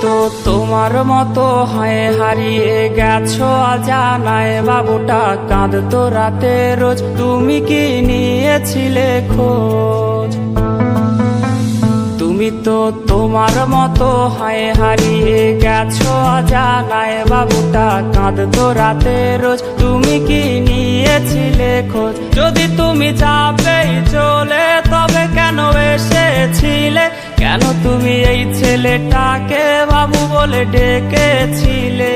তো তোমার মতো হয়ে হারিয়ে গেছো অজানায়, বাবুটা কাঁদতো রাতে রোজ, তুমি কি নিয়েছিলে খোঁজ? তুমি তো তোমার মতো হয়ে হারিয়ে গেছো অজানায়, বাবুটা কাঁদতো রাতে রোজ, তুমি কি নিয়েছিলে খোঁজ? যদি তুমি যাবেই চলে তবে কেন এসেছিলে? কেন তুমি এই ছেলেটাকে বাবু বলে ডেকেছিলে?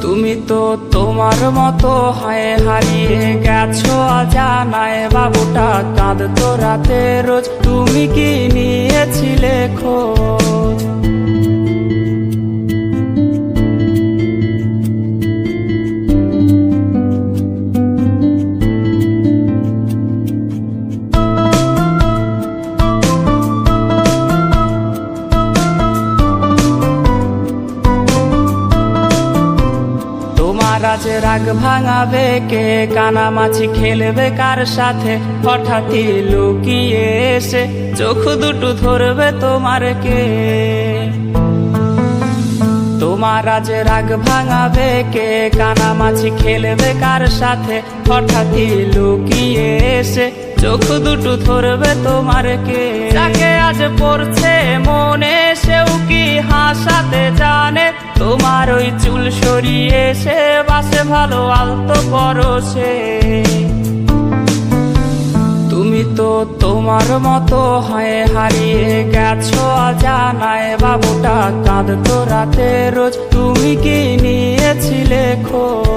তুমি তো তোমার মতো হয়ে হারিয়ে গেছো অজানায়, বাবুটা কাঁদতো রাতে রোজ, তুমি কি নিয়েছিলে খোঁজ? আজ রাগ ভাঙাবে কে? কানামাছি খেলবে কার সাথে? হঠাৎই লুকিয়ে এসে চোখ দুটো ধরবে তোমার কে? তোমার আজ রাগ ভাঙাবে কে? কানামাছি খেলবে কার সাথে? হঠাৎই লুকিয়ে এসে চোখ দুটো ধরবে তোমার কে? যাকে আজ পড়ছে মনে সেও কি হাসাতে জানে? তোমার ওই চুল সরিয়ে সে বাসে ভালো আলতো পরশে। তুমি তো তোমার মতো হয়ে হারিয়ে গেছো অজানায়, বাবুটা কাঁদতো রাতে রোজ, তুমি কি নিয়েছিলে খোঁজ?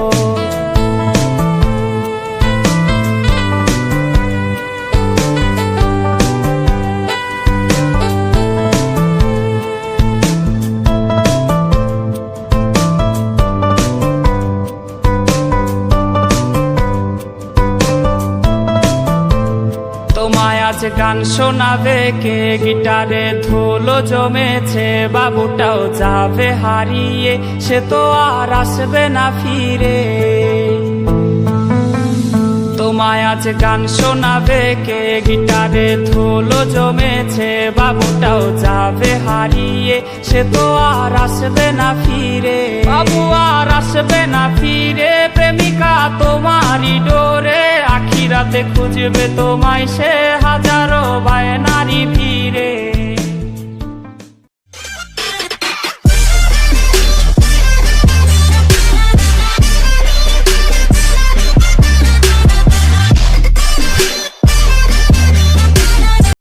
তোমায় আজ গান শোনাবে কে? গিটারে ধুলো জমেছে, বাবুটাও যাবে হারিয়ে, সে তো আর আসবে না ফিরে। তোমায় আজ গান শোনাবে কে? গিটারে ধুলো জমেছে, বাবুটাও যাবে হারিয়ে, সে তো আর আসবে না ফিরে। বাবু আর আসবে না ফিরে, প্রেমিকা তোমারই ডোরে, আখিরাতে খুঁজবে তোমায় সে হাজারো বায়নার